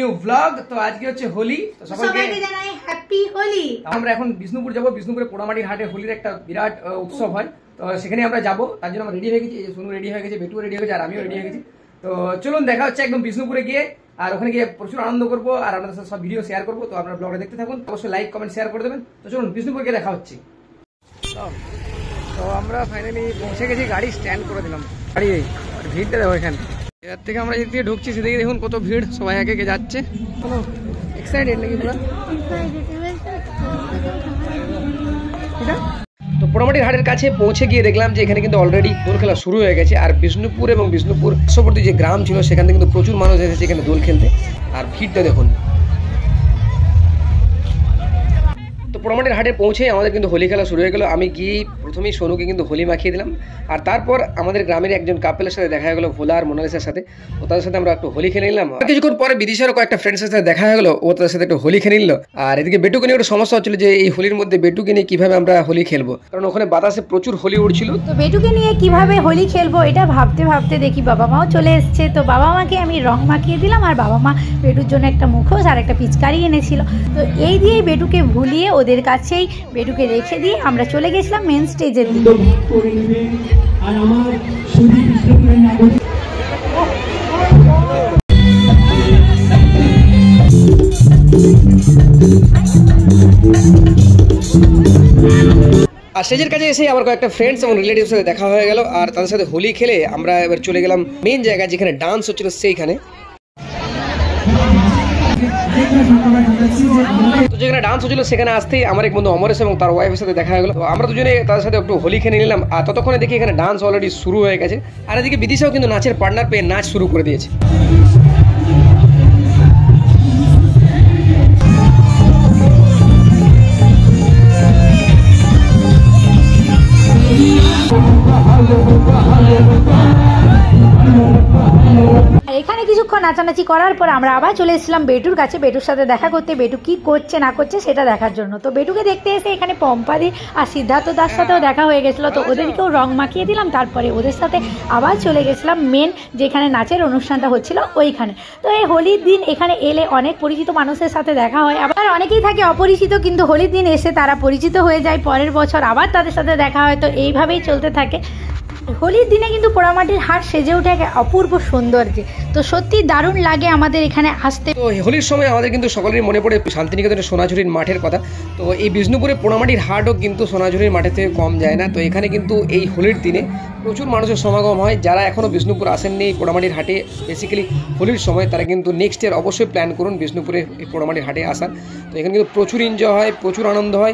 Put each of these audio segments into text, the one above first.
New blog. তো আজকে হচ্ছে হোলি, তো সবাইকে জানাই হ্যাপি হোলি। আমরা এখন বিষ্ণুপুর যাব। বিষ্ণুপুরে পোড়ামাটির হাটে হোলির একটা বিরাট উৎসব হয়, তো সেখানে আমরা যাবো। তার জন্য আমরা রেডি হয়ে গেছি। সোনু রেডি হয়ে গেছে, বেটু রেডি হয়ে গেছে, আর আমিও রেডি হয়ে গেছি। তো চলুন দেখা হচ্ছে একদম বিষ্ণুপুরে গিয়ে, আর ওখানে গিয়ে প্রচুর আনন্দ করবো আর আপনাদের সাথে সব ভিডিও শেয়ার করবো। তো আপনারা ব্লগটা দেখতে থাকুন, অবশ্যই লাইক কমেন্ট শেয়ার করে দেবেন। তো চলুন বিষ্ণুপুর গিয়ে দেখা হচ্ছে। তো আমরা ফাইনালি পৌঁছে গেছি, গাড়ি স্ট্যান্ড করে দিলাম। গাড়ি ভিড়টা দেখো এখানে, এর থেকে আমরা যেদিকে ঢুকছি সেদিকে দেখুন কত ভিড়, সবাই একে একে যাচ্ছে। কোনো এক্সাইটেড নাকি পুরো? তো পোড়ামাটির হাটের কাছে পৌঁছে গিয়ে দেখলাম যে এখানে কিন্তু অলরেডি দোল খেলা শুরু হয়ে গেছে। আর বিষ্ণুপুর এবং বিষ্ণুপুর পার্শ্ববর্তী যে গ্রাম ছিল সেখান থেকে কিন্তু প্রচুর মানুষ এসেছে এখানে দোল খেলতে। আর ভিড়টা দেখুন। তো পোড়ামাটির হাটে পৌঁছে আমাদের কিন্তু হোলি খেলা শুরু হয়ে গেল। আমি গিয়ে প্রথমেই সোনুকে কিন্তু হোলি মাখিয়ে দিলাম, আর তারপর আমাদের গ্রামের একজন কাপেলের সাথে দেখা হয়ে গেলো, ভোলা আর মোনালিসার সাথে। ও তাদের সাথে আমরা একটু হোলি খেলে নিলাম। কিছুক্ষণ পরে বিদেশের কয়েকটা ফ্রেন্ডসের সাথে দেখা হয়ে গেলো, ও তাদের সাথে একটু হোলি খেলে নিল। আর এদিকে বেটুকে নিয়ে একটা সমস্যা হচ্ছিল যে এই হোলির মধ্যে বেটুকে নিয়ে কিভাবে আমরা হোলি খেলবো, কারণ ওখানে বাতাসে প্রচুর হোলি উড়ছিল। তো বেটুকে নিয়ে কিভাবে হোলি খেলবো এটা ভাবতে ভাবতে দেখি বাবা মাও চলে এসছে। তো বাবা মাকে আমি রং মাখিয়ে দিলাম, আর বাবা মা বেটুর জন্য একটা মুখোশ আর একটা পিচকারি এনেছিল। তো এই দিয়ে বেটুকে ভুলিয়ে ওদের কাছেই বেটুকে রেখে দিয়ে আমরা চলে গেছিলাম মেন স্টেজের দিকে। আর আমার সুদী বিষ্ণুপুরের নাগরিক আর স্টেজের কাছে এসে আমার কয়েকটা ফ্রেন্ডস এবং রিলেটিভস সাথে দেখা হয়ে গেল, আর তাদের সাথে হোলি খেলে আমরা এবার চলে গেলাম মেন জায়গা যেখানে ডান্স হচ্ছিল সেইখানে। তো যেখানে ডান্স হচ্ছিল সেখানে আসতেই আমার এক বন্ধু অমরেশ এবং তার ওয়াইফের সাথে দেখা হয়ে গেল। আমরা দুজনে তাদের সাথে একটু হোলি খেলে নিলাম, আর ততক্ষণে দেখি এখানে ডান্স অলরেডি শুরু হয়ে গেছে। আর এদিকে বিদিশাও কিন্তু নাচের পার্টনার পেয়ে নাচ শুরু করে দিয়েছে। এখানে কিছুক্ষণ নাচানাচি করার পর আমরা আবার চলে এসেছিলাম বেটুর কাছে, বেটুর সাথে দেখা করতে, বেটু কি করছে না করছে সেটা দেখার জন্য। তো বেটুকে দেখতে এসে এখানে পম্পাদি আর সিদ্ধার্থ দার সাথেও দেখা হয়ে গেছিলো। তো ওদেরকেও রং মাখিয়ে দিলাম, তারপরে ওদের সাথে আবার চলে গেছিলাম মেন যেখানে নাচের অনুষ্ঠানটা হচ্ছিল ওইখানে। তো এই হোলির দিন এখানে এলে অনেক পরিচিত মানুষের সাথে দেখা হয়, আবার অনেকেই থাকে অপরিচিত, কিন্তু হোলির দিন এসে তারা পরিচিত হয়ে যায়, পরের বছর আবার তাদের সাথে দেখা হয়। তো এইভাবেই চলতে থাকে। হোলির দিনে কিন্তু পোড়ামাটির হাট সেজে ওঠে এক অপূর্ব সৌন্দর্যে। তো সত্যি দারুণ লাগে আমাদের এখানে আসতে। তো হোলির সময় আমাদের কিন্তু সকলেরই মনে পড়ে শান্তিনিকেতনের সোনাঝুরির মাঠের কথা। তো এই বিষ্ণুপুরে পোড়ামাটির হাটও কিন্তু সোনাঝুরির মাঠের থেকে কম যায় না। তো এখানে কিন্তু এই হোলির দিনে প্রচুর মানুষের সমাগম হয়। যারা এখনও বিষ্ণুপুর আসেননি এই পোড়ামাটির হাটে বেসিক্যালি হোলির সময়, তারা কিন্তু নেক্সট ইয়ার অবশ্যই প্ল্যান করুন বিষ্ণুপুরে এই পোড়ামাটির হাটে আসার। তো এখানে কিন্তু প্রচুর এনজয় হয়, প্রচুর আনন্দ হয়।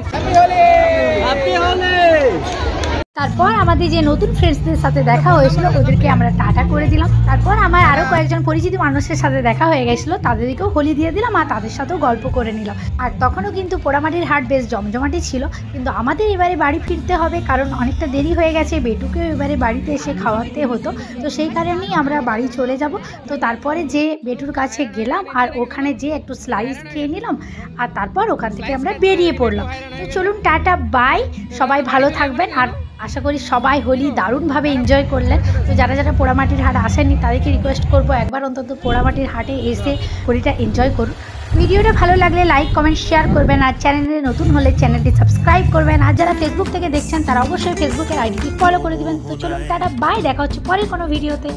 তারপর আমাদের যে নতুন ফ্রেন্ডসদের সাথে দেখা হয়েছিল ওদেরকে আমরা টাটা করে দিলাম। তারপর আমার আরও কয়েকজন পরিচিত মানুষের সাথে দেখা হয়ে গেছিলো, তাদেরকেও হোলি দিয়ে দিলাম আর তাদের সাথেও গল্প করে নিলাম। আর তখনও কিন্তু পোড়ামাটির হাট বেশ জমজমাটি ছিল, কিন্তু আমাদের এবারে বাড়ি ফিরতে হবে কারণ অনেকটা দেরি হয়ে গেছে। বেটুকেও এবারে বাড়িতে এসে খাওয়াতে হতো, তো সেই কারণেই আমরা বাড়ি চলে যাব। তো তারপরে যে বেটুর কাছে গেলাম আর ওখানে যে একটু স্লাইস খেয়ে নিলাম, আর তারপর ওখান থেকে আমরা বেরিয়ে পড়লাম। তো চলুন টাটা বাই, সবাই ভালো থাকবেন। আর আশা করি সবাই হোলি দারুণভাবে এনজয় করলেন। তো যারা যারা পোড়ামাটির হাট আসেননি তাদেরকে রিকোয়েস্ট করবো একবার অন্তত পোড়ামাটির হাটে এসে হোলিটা এনজয় করুন। ভিডিওটা ভালো লাগলে লাইক কমেন্ট শেয়ার করবেন, আর চ্যানেলে নতুন হলে চ্যানেলটি সাবস্ক্রাইব করবেন। আর যারা ফেসবুক থেকে দেখছেন তারা অবশ্যই ফেসবুকের আইডিটি ফলো করে দেবেন। তো চলুন টাটা বাই, দেখা হচ্ছে পরে কোনো ভিডিওতে।